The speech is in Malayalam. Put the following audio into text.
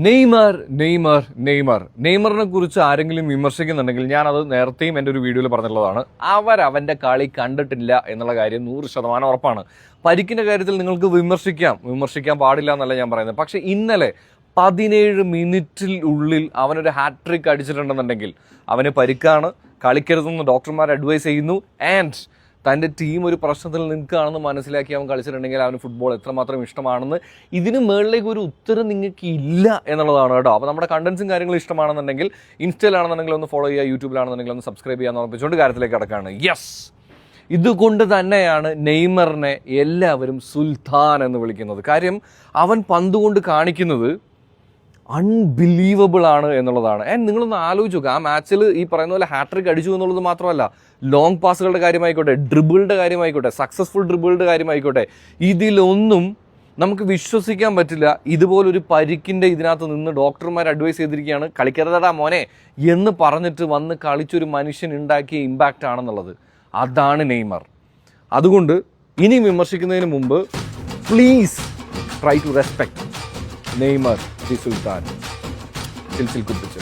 നെയ്മറിനെ കുറിച്ച് ആരെങ്കിലും വിമർശിക്കുന്നുണ്ടെങ്കിൽ ഞാനത് നേരത്തെയും എൻ്റെ ഒരു വീഡിയോയിൽ പറഞ്ഞിട്ടുള്ളതാണ്. അവൻ്റെ കളി കണ്ടിട്ടില്ല എന്നുള്ള കാര്യം 100% ഉറപ്പാണ്. പരിക്കിൻ്റെ കാര്യത്തിൽ നിങ്ങൾക്ക് വിമർശിക്കാൻ പാടില്ല എന്നല്ല ഞാൻ പറയുന്നത്. പക്ഷേ ഇന്നലെ 17 മിനിറ്റിൽ ഉള്ളിൽ അവനൊരു ഹാട്രിക് അടിച്ചിട്ടുണ്ടെന്നുണ്ടെങ്കിൽ അവന് പരിക്കാണ്, കളിക്കരുതെന്ന് ഡോക്ടർമാർ അഡ്വൈസ് ചെയ്യുന്നു. ആൻഡ് തൻ്റെ ടീം ഒരു പ്രശ്നത്തിൽ നിൽക്കുകയാണെന്ന് മനസ്സിലാക്കി അവൻ കളിച്ചിട്ടുണ്ടെങ്കിൽ അവന് ഫുട്ബോൾ എത്രമാത്രം ഇഷ്ടമാണെന്ന് ഇതിന് മുകളിലേക്ക് ഒരു ഉത്തരം നിങ്ങൾക്ക് ഇല്ല എന്നുള്ളതാണ് കേട്ടോ. അപ്പോൾ നമ്മുടെ കണ്ടൻസും കാര്യങ്ങളും ഇഷ്ടമാണെന്നുണ്ടെങ്കിൽ ഇൻസ്റ്റയിലാണെന്നുണ്ടെങ്കിൽ ഒന്ന് ഫോളോ ചെയ്യുക, യൂട്യൂബിലാണെന്നുണ്ടെങ്കിൽ ഒന്ന് സബ്സ്ക്രൈബ് ചെയ്യാൻ ഉറപ്പിച്ചുകൊണ്ട് കാര്യത്തിലേക്ക് കിടക്കുകയാണ്. യെസ്, ഇതുകൊണ്ട് തന്നെയാണ് നെയ്മറിനെ എല്ലാവരും സുൽത്താൻ എന്ന് വിളിക്കുന്നത്. കാര്യം അവൻ പന്ത് കൊണ്ട് കാണിക്കുന്നത് അൺബിലീവബിൾ ആണ് എന്നുള്ളതാണ്. നിങ്ങളൊന്ന് ആലോചിച്ച് നോക്കുക, ആ മാച്ചിൽ ഈ പറയുന്ന പോലെ ഹാട്രിക് അടിച്ചു എന്നുള്ളത് മാത്രമല്ല, ലോങ് പാസുകളുടെ കാര്യമായിക്കോട്ടെ, ഡ്രിബിളുടെ കാര്യമായിക്കോട്ടെ, സക്സസ്ഫുൾ ഡ്രിബിളുടെ കാര്യമായിക്കോട്ടെ, ഇതിലൊന്നും നമുക്ക് വിശ്വസിക്കാൻ പറ്റില്ല. ഇതുപോലൊരു പരിക്കിൻ്റെ ഇതിനകത്ത് നിന്ന് ഡോക്ടർമാർ അഡ്വൈസ് ചെയ്തിരിക്കുകയാണ്, കളിക്കരുതടാ മോനെ എന്ന് പറഞ്ഞിട്ട് വന്ന് കളിച്ചൊരു മനുഷ്യൻ ഉണ്ടാക്കിയ ഇമ്പാക്റ്റ് ആണെന്നുള്ളത്. അതാണ് നെയ്മർ. അതുകൊണ്ട് ഇനി വിമർശിക്കുന്നതിന് മുമ്പ് please try to respect Neymar the sultan. Chill കുപ്പിച്ചു.